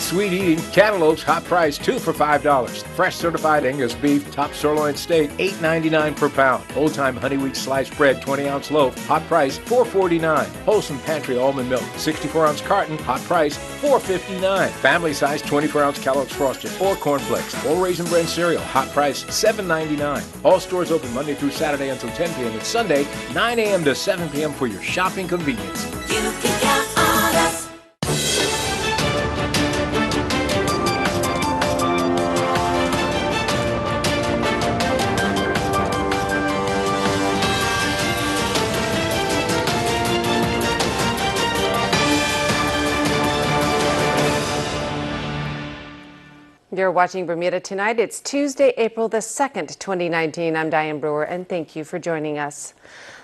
Sweet eating cantaloupes, hot price, 2 for $5. Fresh certified Angus beef, top sirloin steak, $8.99 per pound. Old time Honey Wheat sliced bread, 20-ounce loaf, hot price, $4.49. Wholesome Pantry almond milk, 64-ounce carton, hot price, $4.59. Family size 24-ounce Kellogg's Frosted or cornflakes or Raisin Bran cereal, hot price, $7.99. All stores open Monday through Saturday until 10 p.m. and Sunday, 9 a.m. to 7 p.m. for your shopping convenience. You can count on us. You're watching Bermuda Tonight. It's Tuesday, April the 2nd, 2019. I'm Diane Brewer, and thank you for joining us.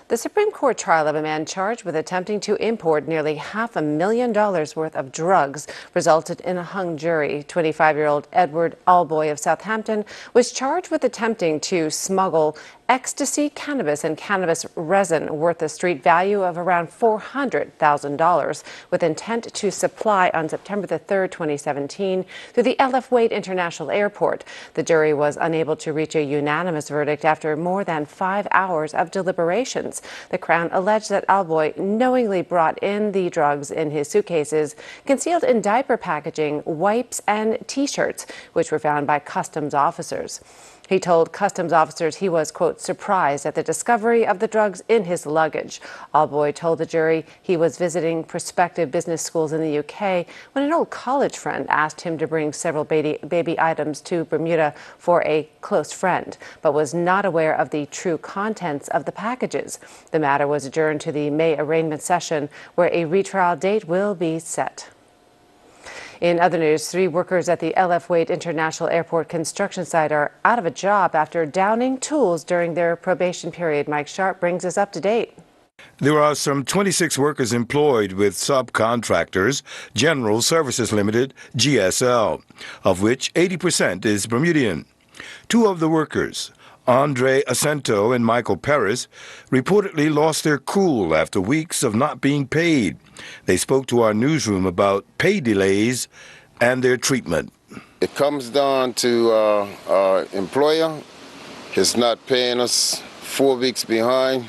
The Supreme Court trial of a man charged with attempting to import nearly $500,000 worth of drugs resulted in a hung jury. 25-year-old Edward Alboy of Southampton was charged with attempting to smuggle ecstasy, cannabis, and cannabis resin worth a street value of around $400,000 with intent to supply on September the 3rd, 2017 through the L.F. Wade International Airport. The jury was unable to reach a unanimous verdict after more than 5 hours of deliberations. The Crown alleged that Alboy knowingly brought in the drugs in his suitcases, concealed in diaper packaging, wipes, and T-shirts, which were found by customs officers. He told customs officers he was, quote, surprised at the discovery of the drugs in his luggage. Alboy told the jury he was visiting prospective business schools in the UK when an old college friend asked him to bring several baby items to Bermuda for a close friend, but was not aware of the true contents of the packages. The matter was adjourned to the May arraignment session, where a retrial date will be set. In other news, 3 workers at the L.F. Wade International Airport construction site are out of a job after downing tools during their probation period. Mike Sharp brings us up to date. There are some 26 workers employed with subcontractors, General Services Limited, GSL, of which 80% is Bermudian. 2 of the workers, Andre Acento and Michael Paris, reportedly lost their cool after weeks of not being paid. They spoke to our newsroom about pay delays and their treatment. It comes down to our employer. He's not paying us 4 weeks behind,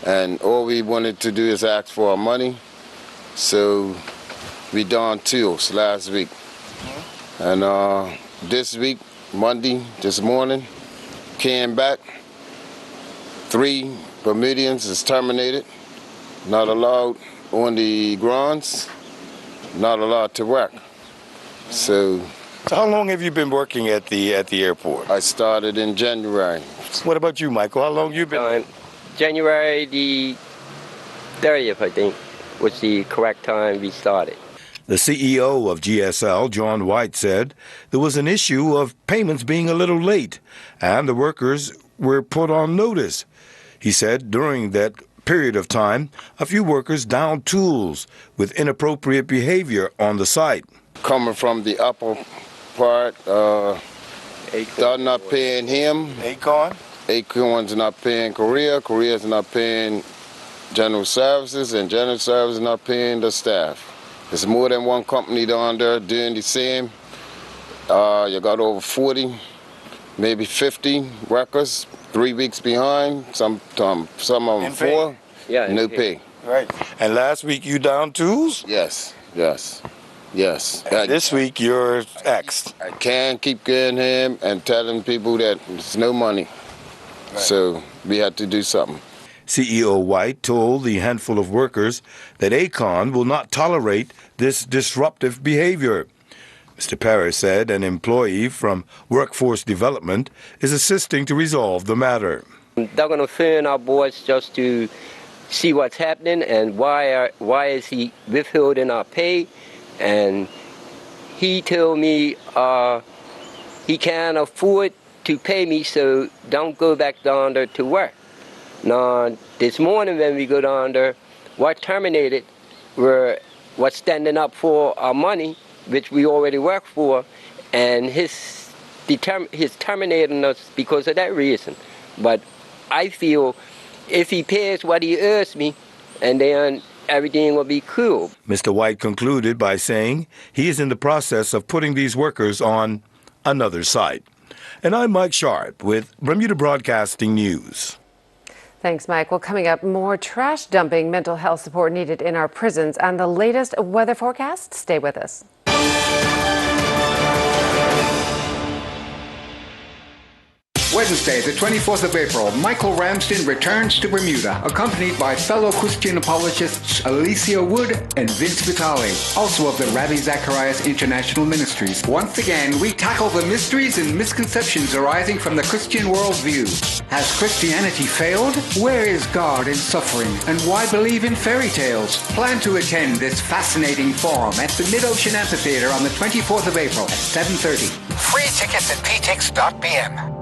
and all we wanted to do is ask for our money. So we down tools last week. And this week, Monday, this morning, came back. 3 Bermudians is terminated, not allowed on the grounds, not allowed to work. So how long have you been working at the airport? I started in January. What about you, Michael? How long have you been? January the 30th, I think, was the correct time we started. The CEO of GSL, John White, said there was an issue of payments being a little late, and the workers were put on notice. He said during that period of time, a few workers downed tools with inappropriate behavior on the site. Coming from the upper part, they're not paying him. Acorn's not paying Korea's not paying General Services, and General Services not paying the staff. There's more than one company down there doing the same. You got over 40, maybe 50 workers, 3 weeks behind, some of them 4, no pay. Right. And last week you down tools? Yes. And this week you're axed. I can't keep getting him and telling people that there's no money. Right. So we had to do something. CEO White told the handful of workers that Acon will not tolerate this disruptive behavior. Mr. Paris said an employee from Workforce Development is assisting to resolve the matter. They're going to phone our boss just to see what's happening and why is he withholding our pay. And he told me he can't afford to pay me, so don't go back down there to work. Now, this morning when we go down there, what terminated were what's standing up for our money, which we already work for, and his terminating us because of that reason. But I feel if he pays what he owes me, and then everything will be cool. Mr. White concluded by saying he is in the process of putting these workers on another site. And I'm Mike Sharp with Bermuda Broadcasting News. Thanks, Mike. Well, coming up, more trash dumping mental health support needed in our prisons and the latest weather forecast. Stay with us. Wednesday, the 24th of April, Michael Ramsden returns to Bermuda, accompanied by fellow Christian apologists Alicia Wood and Vince Vitale, also of the Rabbi Zacharias International Ministries. Once again, we tackle the mysteries and misconceptions arising from the Christian worldview. Has Christianity failed? Where is God in suffering? And why believe in fairy tales? Plan to attend this fascinating forum at the Mid-Ocean Amphitheater on the 24th of April at 7:30. Free tickets at ptix.bm.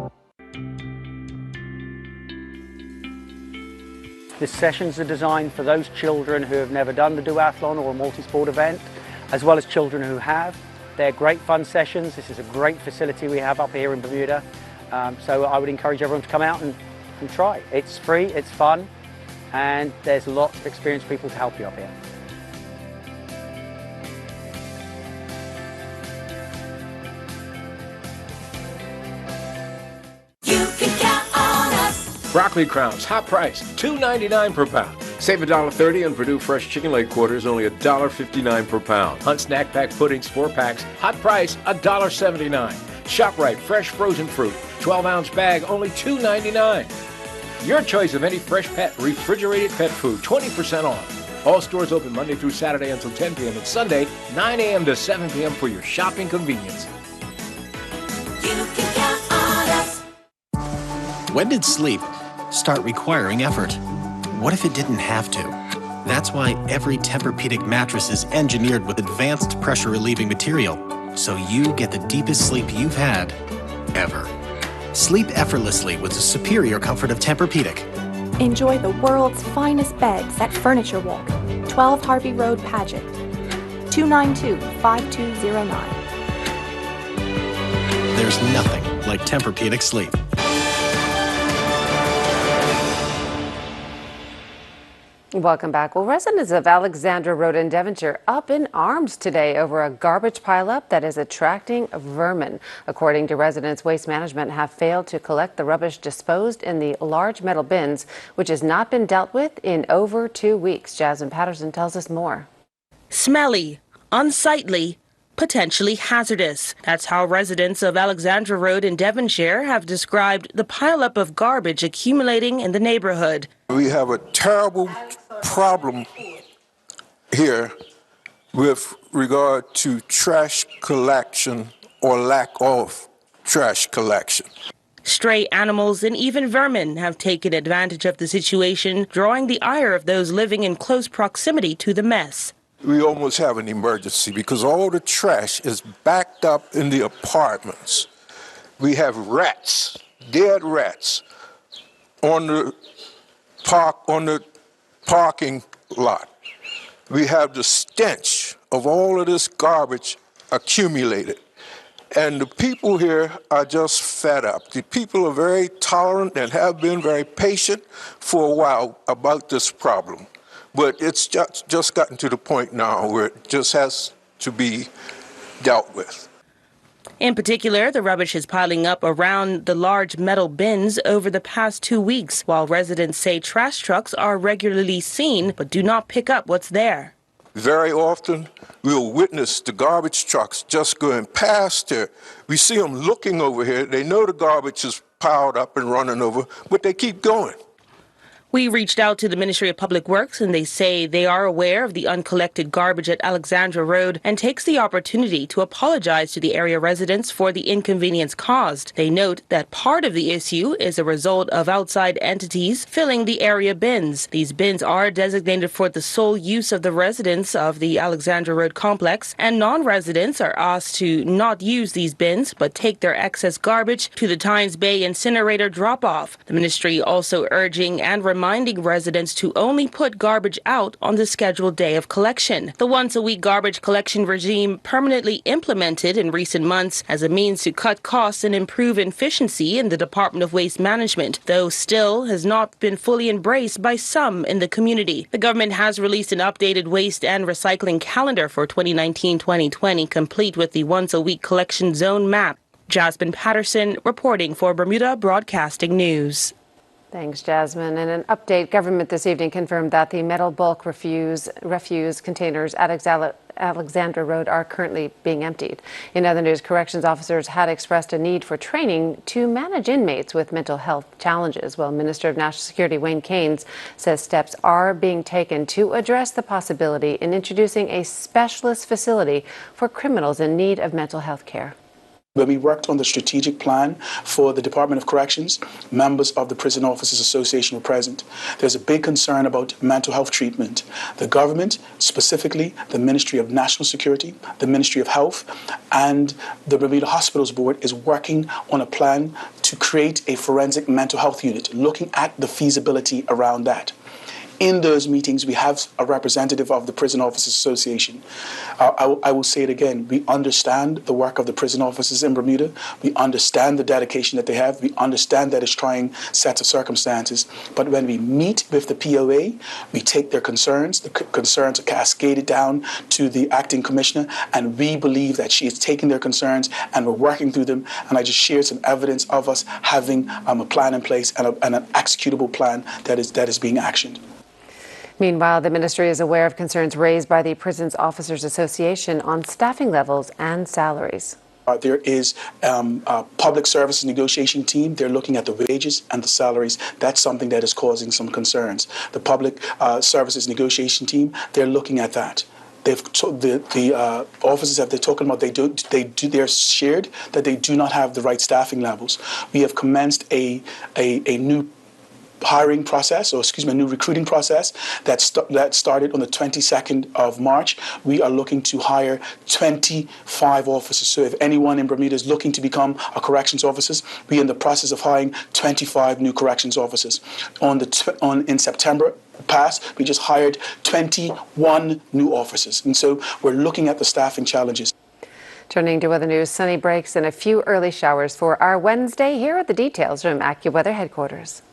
The sessions are designed for those children who have never done the duathlon or a multi-sport event, as well as children who have. They're great fun sessions. This is a great facility we have up here in Bermuda. So I would encourage everyone to come out and try. It's free, it's fun, and there's lots of experienced people to help you up here. You can count on us. Broccoli crowns, hot price, $2.99 per pound. Save $1.30 on Purdue fresh chicken leg quarters, only $1.59 per pound. Hunt snack pack puddings, 4 packs, hot price, $1.79. ShopRite fresh frozen fruit, 12-ounce bag, only $2.99. Your choice of any fresh pet, refrigerated pet food, 20% off. All stores open Monday through Saturday until 10 p.m. and Sunday, 9 a.m. to 7 p.m. for your shopping convenience. You can count on us. When did sleep start requiring effort? What if it didn't have to? That's why every Tempur-Pedic mattress is engineered with advanced pressure-relieving material, so you get the deepest sleep you've had ever. Sleep effortlessly with the superior comfort of Tempur-Pedic. Enjoy the world's finest beds at Furniture Walk, 12 Harvey Road, Paget, 292-5209. There's nothing like Tempur-Pedic sleep. Welcome back. Well, residents of Alexandra Road in Devonshire up in arms today over a garbage pileup that is attracting vermin. According to residents, Waste Management have failed to collect the rubbish disposed in the large metal bins, which has not been dealt with in over 2 weeks. Jasmine Patterson tells us more. Smelly, unsightly, potentially hazardous. That's how residents of Alexandra Road in Devonshire have described the pileup of garbage accumulating in the neighborhood. We have a terrible problem here with regard to trash collection or lack of trash collection. Stray animals and even vermin have taken advantage of the situation, drawing the ire of those living in close proximity to the mess. We almost have an emergency because all the trash is backed up in the apartments. We have rats, dead rats, on the parking lot. We have the stench of all of this garbage accumulated. And the people here are just fed up. The people are very tolerant and have been very patient for a while about this problem. But it's just gotten to the point now where it just has to be dealt with. In particular, the rubbish is piling up around the large metal bins over the past 2 weeks, while residents say trash trucks are regularly seen but do not pick up what's there. Very often, we'll witness the garbage trucks just going past here. We see them looking over here. They know the garbage is piled up and running over, but they keep going. We reached out to the Ministry of Public Works, and they say they are aware of the uncollected garbage at Alexandra Road and takes the opportunity to apologize to the area residents for the inconvenience caused. They note that part of the issue is a result of outside entities filling the area bins. These bins are designated for the sole use of the residents of the Alexandra Road complex, and non-residents are asked to not use these bins but take their excess garbage to the Tynes Bay incinerator drop-off. The ministry also urging and reminding reminding residents to only put garbage out on the scheduled day of collection. The once-a-week garbage collection regime permanently implemented in recent months as a means to cut costs and improve efficiency in the Department of Waste Management, though still has not been fully embraced by some in the community. The government has released an updated waste and recycling calendar for 2019-2020, complete with the once-a-week collection zone map. Jasmine Patterson reporting for Bermuda Broadcasting News. Thanks, Jasmine. And an update, government this evening confirmed that the metal bulk refuse containers at Alexandra Road are currently being emptied. In other news, corrections officers had expressed a need for training to manage inmates with mental health challenges, while Minister of National Security Wayne Keynes says steps are being taken to address the possibility in introducing a specialist facility for criminals in need of mental health care. When we worked on the strategic plan for the Department of Corrections, members of the Prison Officers Association were present. There's a big concern about mental health treatment. The government, specifically the Ministry of National Security, the Ministry of Health, and the Bermuda Hospitals Board is working on a plan to create a forensic mental health unit, looking at the feasibility around that. In those meetings, we have a representative of the Prison Officers Association. I will say it again. We understand the work of the prison officers in Bermuda. We understand the dedication that they have. We understand that it's trying sets of circumstances. But when we meet with the POA, we take their concerns. The concerns are cascaded down to the acting commissioner, and we believe that she is taking their concerns and we're working through them. And I just shared some evidence of us having a plan in place and an executable plan that is being actioned. Meanwhile, the ministry is aware of concerns raised by the Prisons Officers Association on staffing levels and salaries. There is a public services negotiation team. They're looking at the wages and the salaries. That's something that is causing some concerns. The public services negotiation team, they're looking at that. The officers that they're talking about, they're shared that they do not have the right staffing levels. We have commenced a new hiring process, a new recruiting process that started on the 22nd of March. We are looking to hire 25 officers. So if anyone in Bermuda is looking to become a corrections officer, we're in the process of hiring 25 new corrections officers. In September past, we just hired 21 new officers. And so we're looking at the staffing challenges. Turning to other news, sunny breaks and a few early showers for our Wednesday. Here are the details from AccuWeather headquarters.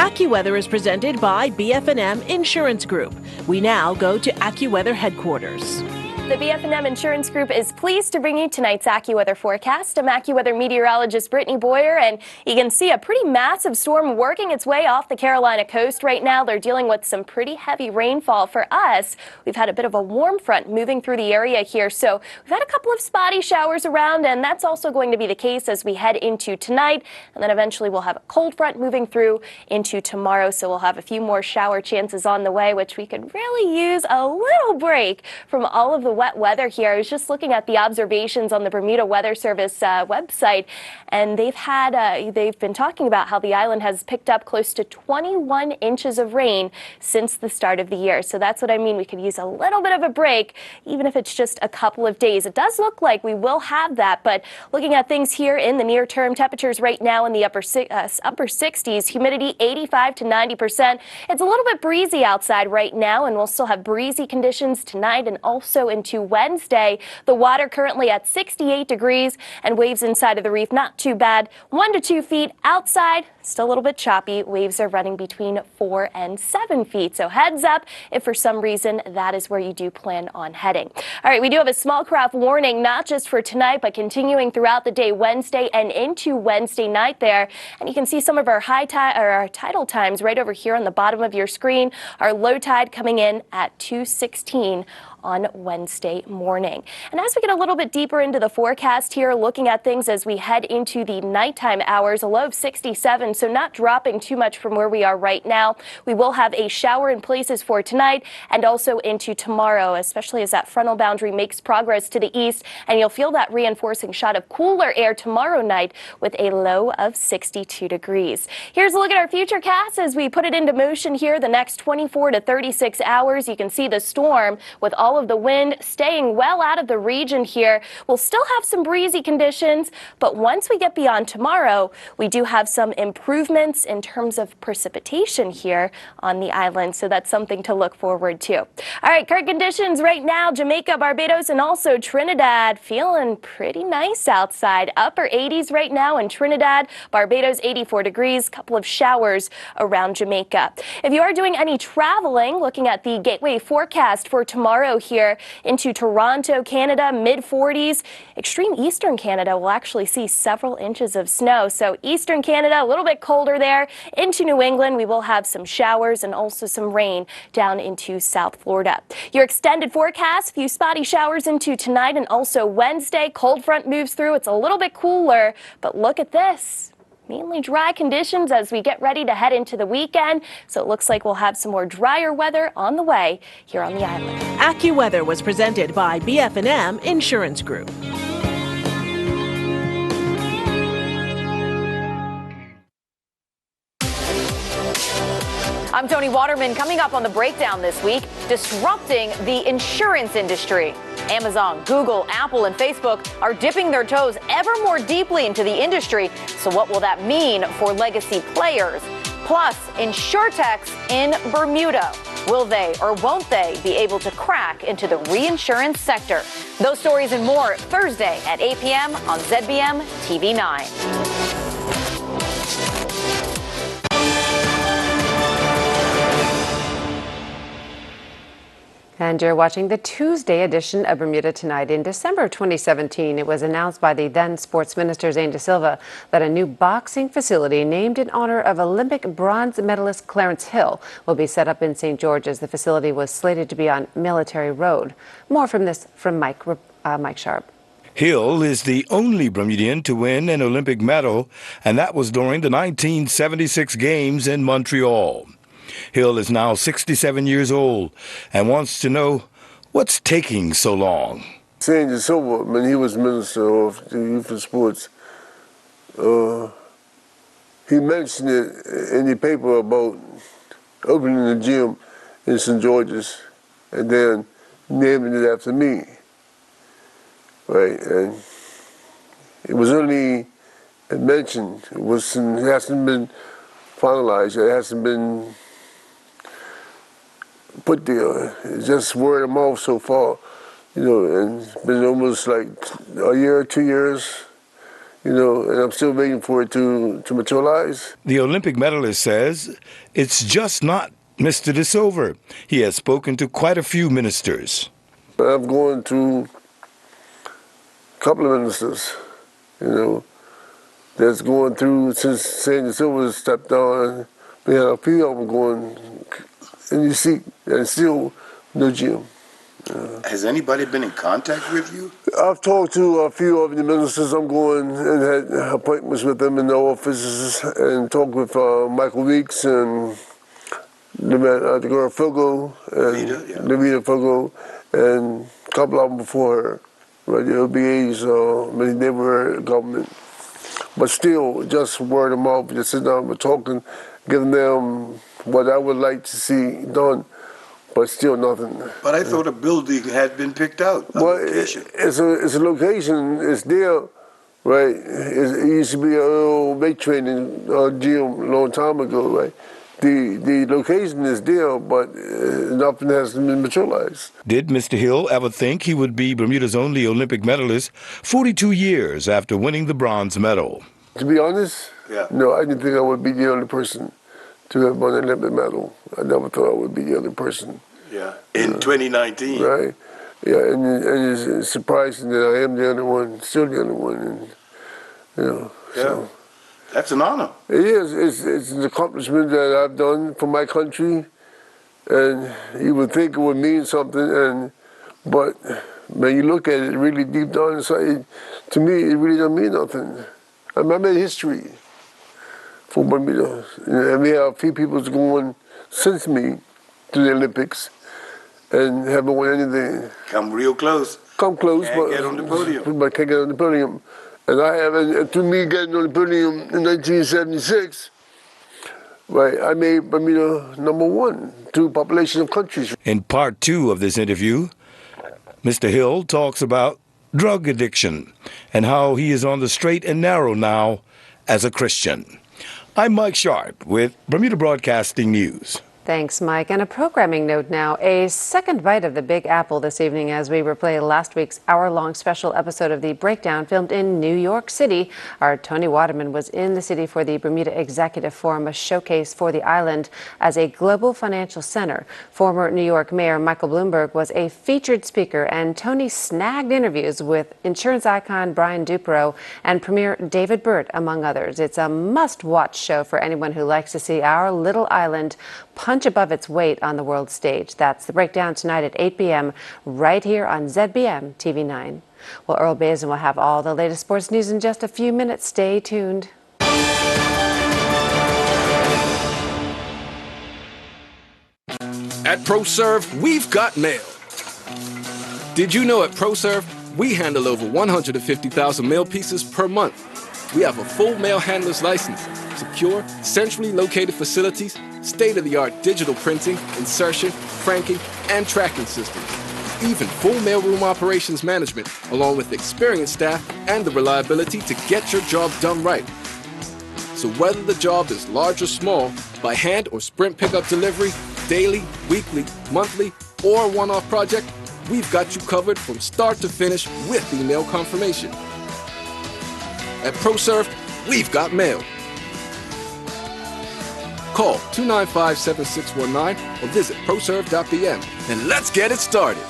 AccuWeather is presented by BF&M Insurance Group. We now go to AccuWeather headquarters. The BF&M Insurance Group is pleased to bring you tonight's AccuWeather forecast. I'm AccuWeather meteorologist Brittany Boyer, and you can see a pretty massive storm working its way off the Carolina coast right now. They're dealing with some pretty heavy rainfall. For us, we've had a bit of a warm front moving through the area here, so we've had a couple of spotty showers around, and that's also going to be the case as we head into tonight, and then eventually we'll have a cold front moving through into tomorrow, so we'll have a few more shower chances on the way, which we could really use a little break from all of the wet weather here. I was just looking at the observations on the Bermuda Weather Service website, and they've been talking about how the island has picked up close to 21 inches of rain since the start of the year. So that's what I mean. We could use a little bit of a break, even if it's just a couple of days. It does look like we will have that, but looking at things here in the near term, temperatures right now in the upper 60s, humidity 85 to 90%. It's a little bit breezy outside right now, and we'll still have breezy conditions tonight and also into Wednesday. The water currently at 68 degrees and waves inside of the reef not too bad. 1 to 2 feet outside, still a little bit choppy. Waves are running between 4 and 7 feet. So heads up if for some reason that is where you do plan on heading. All right, we do have a small craft warning, not just for tonight, but continuing throughout the day Wednesday and into Wednesday night there. And you can see some of our our tidal times right over here on the bottom of your screen. Our low tide coming in at 2:16 on Wednesday morning. And as we get a little bit deeper into the forecast here, looking at things as we head into the nighttime hours, a low of 67, so not dropping too much from where we are right now. We will have a shower in places for tonight and also into tomorrow, especially as that frontal boundary makes progress to the east, and you'll feel that reinforcing shot of cooler air tomorrow night with a low of 62 degrees. Here's a look at our futurecast as we put it into motion here the next 24 to 36 hours. You can see the storm with all all of the wind staying well out of the region here. We'll still have some breezy conditions, but once we get beyond tomorrow, we do have some improvements in terms of precipitation here on the island, so that's something to look forward to. All right, current conditions right now, Jamaica, Barbados, and also Trinidad feeling pretty nice outside. Upper 80s right now in Trinidad, Barbados 84 degrees, couple of showers around Jamaica. If you are doing any traveling, looking at the gateway forecast for tomorrow here into Toronto, Canada, mid-40s. Extreme eastern Canada will actually see several inches of snow. So eastern Canada, a little bit colder there. Into New England, we will have some showers and also some rain down into South Florida. Your extended forecast, few spotty showers into tonight and also Wednesday. Cold front moves through. It's a little bit cooler, but look at this. Mainly dry conditions as we get ready to head into the weekend. So it looks like we'll have some more drier weather on the way here on the island. AccuWeather was presented by BF&M Insurance Group. I'm Tony Waterman. Coming up on the breakdown this week, disrupting the insurance industry. Amazon, Google, Apple, and Facebook are dipping their toes ever more deeply into the industry. So what will that mean for legacy players? Plus, insurtechs in Bermuda. Will they or won't they be able to crack into the reinsurance sector? Those stories and more Thursday at 8 p.m. on ZBM TV 9. And you're watching the Tuesday edition of Bermuda Tonight. In December 2017, it was announced by the then Sports Minister Zane De Silva that a new boxing facility named in honor of Olympic bronze medalist Clarence Hill will be set up in St. George's. The facility was slated to be on Military Road. More from this from Mike Sharp. Hill is the only Bermudian to win an Olympic medal, and that was during the 1976 Games in Montreal. Hill is now 67 years old and wants to know what's taking so long. Zane De Silva, when he was Minister of the Youth and Sports, he mentioned it in the paper about opening a gym in St. George's and then naming it after me. Right, and it was only mentioned. It hasn't been finalized. It hasn't been put there. It's just word of mouth so far, and it's been almost like a year, 2 years, and I'm still waiting for it to materialize. The Olympic medalist says it's just not Mr. De Silva. He has spoken to quite a few ministers. I've gone to a couple of ministers, that's going through since Zane De Silva stepped down. We had a few of them going, and you see, and still no gym. Has anybody been in contact with you? I've talked to a few of the ministers. I'm going and had appointments with them in their offices and talked with Michael Weeks and the girl Fogo and Levita Fogo and a couple of them before her. Right, the OBAs, they were government. But still, just word of mouth, just sitting down and talking, giving them what I would like to see done, but still nothing. But I thought a building had been picked out. Well, it's a location. It's there, right? It used to be a little weight training gym a long time ago, right? The location is there, but nothing hasn't been materialized. Did Mr. Hill ever think he would be Bermuda's only Olympic medalist 42 years after winning the bronze medal? To be honest, no, I didn't think I would be the only person to have won an Olympic medal. I never thought I would be the only person. Yeah, in 2019. Right. Yeah, and it's surprising that I am the only one, still the only one. And, so. That's an honor. It is. It's an accomplishment that I've done for my country, and you would think it would mean something, but when you look at it really deep down inside, to me, it really doesn't mean nothing. I made history for Bermuda, and we have a few people going since me to the Olympics and haven't won anything. Come real close. Come close, can't get on the podium. But can't get on the podium. And I haven't, to me getting on the podium in 1976, right, I made Bermuda #1 to population of countries. In part 2 of this interview, Mr. Hill talks about drug addiction and how he is on the straight and narrow now as a Christian. I'm Mike Sharp with Bermuda Broadcasting News. Thanks, Mike. And a programming note now. A second bite of the Big Apple this evening as we replay last week's hour-long special episode of The Breakdown filmed in New York City. Our Tony Waterman was in the city for the Bermuda Executive Forum, a showcase for the island as a global financial center. Former New York Mayor Michael Bloomberg was a featured speaker, and Tony snagged interviews with insurance icon Brian Duperreault and Premier David Burt, among others. It's a must-watch show for anyone who likes to see our little island punch above its weight on the world stage. That's The Breakdown tonight at 8 p.m. right here on ZBM TV 9. Well, Earl Bazin will have all the latest sports news in just a few minutes. Stay tuned. At ProServe, we've got mail. Did you know at ProServe, we handle over 150,000 mail pieces per month. We have a full mail handler's license, secure, centrally located facilities, state-of-the-art digital printing, insertion, franking, and tracking systems. Even full mailroom operations management, along with experienced staff and the reliability to get your job done right. So whether the job is large or small, by hand or sprint pickup delivery, daily, weekly, monthly, or a one-off project, we've got you covered from start to finish with email confirmation. At ProServe, we've got mail. Call 295-7619 or visit proserve.bm and let's get it started.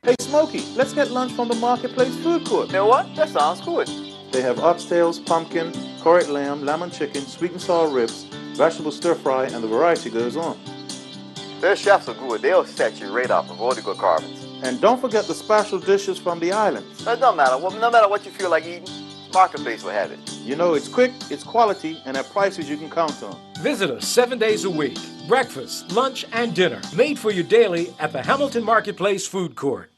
Hey Smokey, let's get lunch from the Marketplace food court. You know what? That sounds good. They have oxtails, pumpkin, curried lamb, lemon chicken, sweet and sour ribs, vegetable stir fry, and the variety goes on. Their chefs are good. They'll set you right up with all the good carvings. And don't forget the special dishes from the islands. It don't matter. No matter what you feel like eating, Marketplace will have it. You know, it's quick, it's quality, and at prices you can count on. Visit us 7 days a week. Breakfast, lunch, and dinner. Made for you daily at the Hamilton Marketplace Food Court.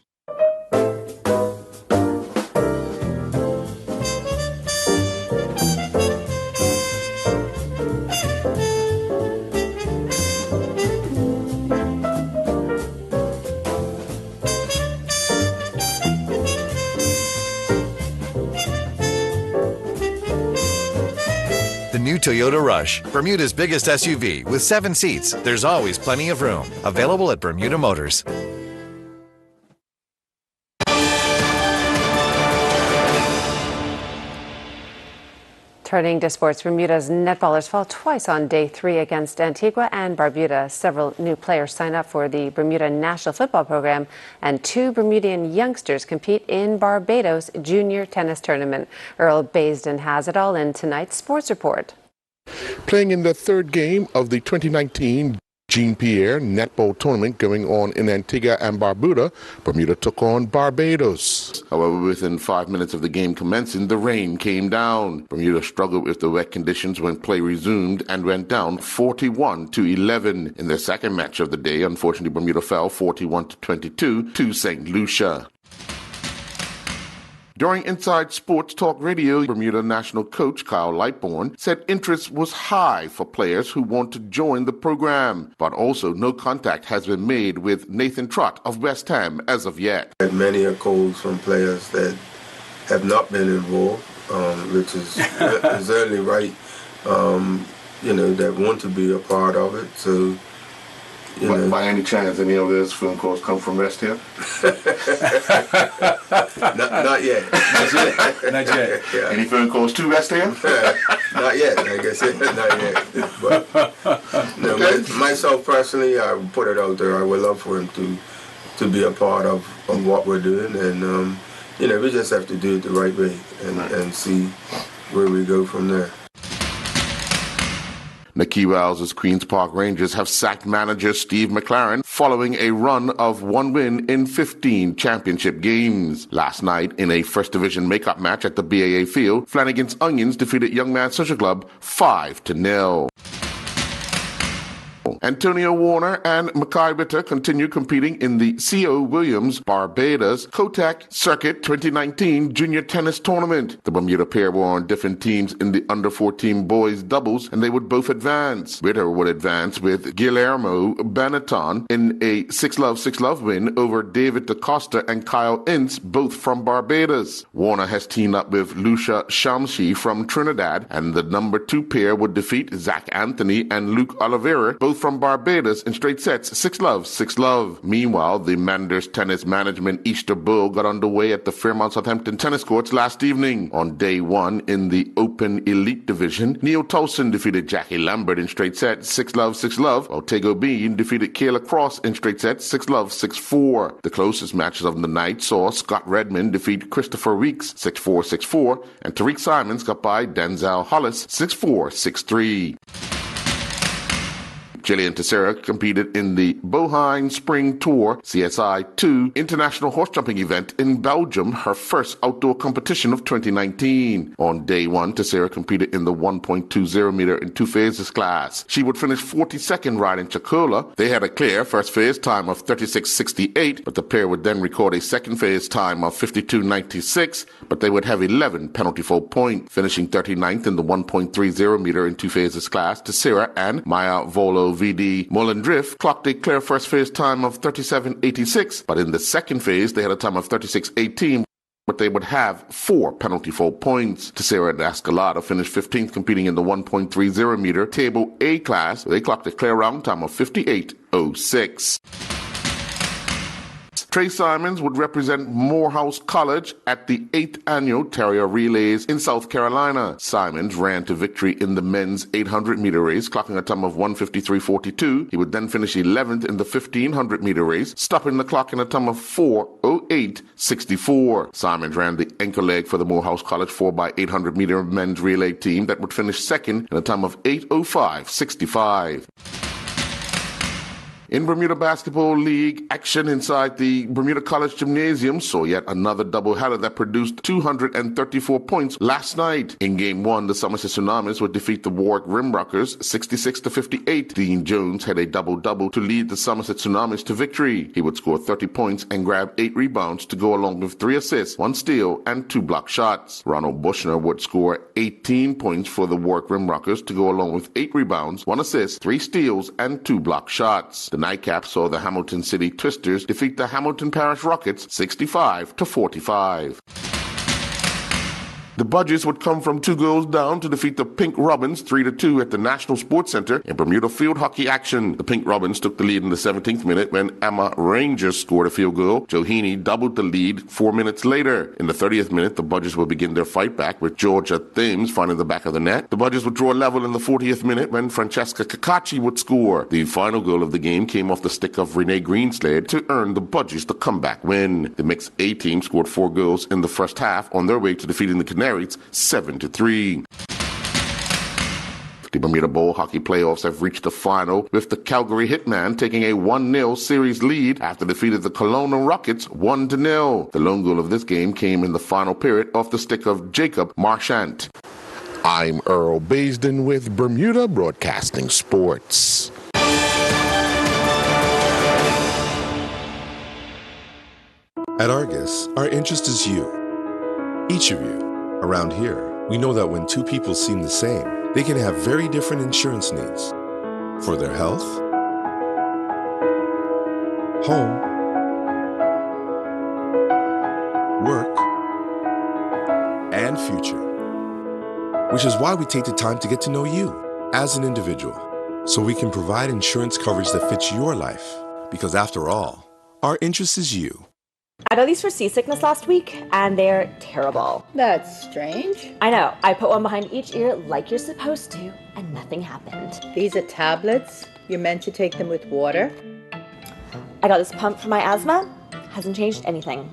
New Toyota Rush, Bermuda's biggest SUV with 7 seats. There's always plenty of room. Available at Bermuda Motors. Turning to sports, Bermuda's netballers fall twice on day 3 against Antigua and Barbuda. Several new players sign up for the Bermuda National Football Program, and 2 Bermudian youngsters compete in Barbados Junior Tennis Tournament. Earl Bazin has it all in tonight's sports report. Playing in the third game of the 2019 Jean-Pierre Netball Tournament going on in Antigua and Barbuda, Bermuda took on Barbados. However, within 5 minutes of the game commencing, the rain came down. Bermuda struggled with the wet conditions when play resumed and went down 41-11. In their second match of the day, unfortunately, Bermuda fell 41-22 to St. Lucia. During Inside Sports Talk Radio, Bermuda national coach Kyle Lightbourne said interest was high for players who want to join the program, but also no contact has been made with Nathan Trott of West Ham as of yet. Many are calls from players that have not been involved, which is only right, that want to be a part of it. So, by any chance, any of those phone calls come from West Ham? Not yet. Not yet. Yeah. Any phone calls to West Ham? Not yet. Like I said, not yet. But myself personally, I would put it out there. I would love for him to be a part of what we're doing, and we just have to do it the right way and see where we go from there. Nikki Wells' Queen's Park Rangers have sacked manager Steve McLaren following a run of 1 win in 15 championship games. Last night, in a First Division makeup match at the BAA Field, Flanagan's Onions defeated Young Man Social Club 5-0. example. Antonio Warner and Mackay Bitter continue competing in the C.O. Williams Barbados Kotak Circuit 2019 Junior Tennis Tournament. The Bermuda pair were on different teams in the under-14 boys doubles, and they would both advance. Bitter would advance with Guillermo Benetton in a 6-love win over David DaCosta and Kyle Ince, both from Barbados. Warner has teamed up with Lucia Shamshi from Trinidad, and the number 2 pair would defeat Zach Anthony and Luke Oliveira, both from Barbados, in straight sets, 6-love. Meanwhile, the Manders Tennis Management Easter Bowl got underway at the Fairmont Southampton tennis courts last evening. On day 1 in the Open Elite Division, Neil Tolson defeated Jackie Lambert in straight sets, 6-love, while Tego Bean defeated Kayla Cross in straight sets, 6-love. The closest matches of the night saw Scott Redmond defeat Christopher Weeks, 6-4, and Tariq Simons got by Denzel Hollis, 6-4. Jillian Teixeira competed in the Bohine Spring Tour CSI 2 International Horse Jumping event in Belgium, her first outdoor competition of 2019. On day 1, Teixeira competed in the 1.20 meter in 2 phases class. She would finish 42nd riding Chacola. They had a clear first phase time of 36.68, but the pair would then record a second phase time of 52.96, but they would have 11 penalty fault points. Finishing 39th in the 1.30 meter in 2 phases class, Teixeira and Maya Volo VD Mollendrift clocked a clear first phase time of 37.86, but in the second phase they had a time of 36.18, but they would have 4 penalty fault points. Teixeira and Escalada finished 15th competing in the 1.30 meter Table A class. They clocked a clear round time of 58.06. Trey Simons would represent Morehouse College at the 8th Annual Terrier Relays in South Carolina. Simons ran to victory in the men's 800-meter race, clocking a time of 1:53.42. He would then finish 11th in the 1,500-meter race, stopping the clock in a time of 4:08.64. Simons ran the anchor leg for the Morehouse College 4x800-meter men's relay team that would finish second in a time of 8:05.65. In Bermuda Basketball League, action inside the Bermuda College Gymnasium saw yet another doubleheader that produced 234 points last night. In Game 1, the Somerset Tsunamis would defeat the Warwick Rimrockers 66-58. Dean Jones had a double-double to lead the Somerset Tsunamis to victory. He would score 30 points and grab 8 rebounds to go along with 3 assists, 1 steal, and 2 block shots. Ronald Bushner would score 18 points for the Warwick Rimrockers to go along with 8 rebounds, 1 assist, 3 steals, and 2 block shots. The nightcap saw the Hamilton City Twisters defeat the Hamilton Parish Rockets 65-45. The Budgies would come from 2 goals down to defeat the Pink Robins 3-2 at the National Sports Center in Bermuda field hockey action. The Pink Robins took the lead in the 17th minute when Emma Rangers scored a field goal. Joe Heaney doubled the lead 4 minutes later. In the 30th minute, the Budgies would begin their fight back with Georgia Thames finding the back of the net. The Budgies would draw level in the 40th minute when Francesca Cacaci would score. The final goal of the game came off the stick of Renee Greenslade to earn the Budgies the comeback win. The mixed A team scored 4 goals in the first half on their way to defeating the Canaries 7-3. The Bermuda Bowl hockey playoffs have reached the final, with the Calgary Hitman taking a 1-0 series lead after defeating the Kelowna Rockets 1-0. The lone goal of this game came in the final period off the stick of Jacob Marchant. I'm Earl Baisden with Bermuda Broadcasting Sports. At Argus, our interest is you. Each of you. Around here, we know that when 2 people seem the same, they can have very different insurance needs. For their health, home, work, and future. Which is why we take the time to get to know you as an individual, so we can provide insurance coverage that fits your life. Because after all, our interest is you. I got these for seasickness last week, and they're terrible. That's strange. I know. I put one behind each ear like you're supposed to, and nothing happened. These are tablets. You're meant to take them with water. I got this pump for my asthma. Hasn't changed anything.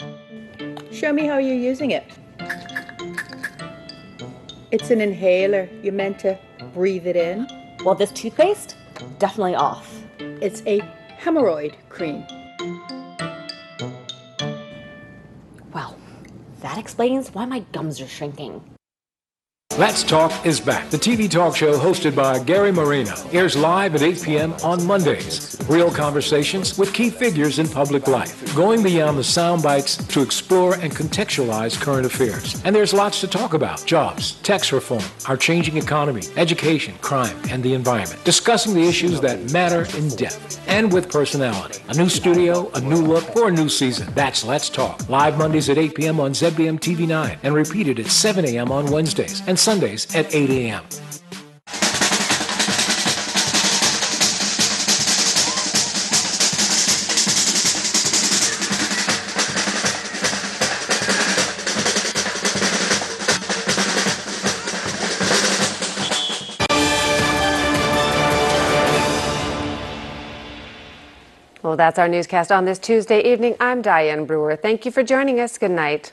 Show me how you're using it. It's an inhaler. You're meant to breathe it in. Well, this toothpaste, definitely off. It's a hemorrhoid cream. Well, that explains why my gums are shrinking. Let's Talk is back. The TV talk show hosted by Gary Marino airs live at 8 p.m. on Mondays. Real conversations with key figures in public life, going beyond the sound bites to explore and contextualize current affairs. And there's lots to talk about: jobs, tax reform, our changing economy, education, crime, and the environment. Discussing the issues that matter in depth and with personality. A new studio, a new look for a new season. That's Let's Talk. Live Mondays at 8 p.m. on ZBM TV 9 and repeated at 7 a.m. on Wednesdays and Sundays at 8 a.m. Well, that's our newscast on this Tuesday evening. I'm Diane Brewer. Thank you for joining us. Good night.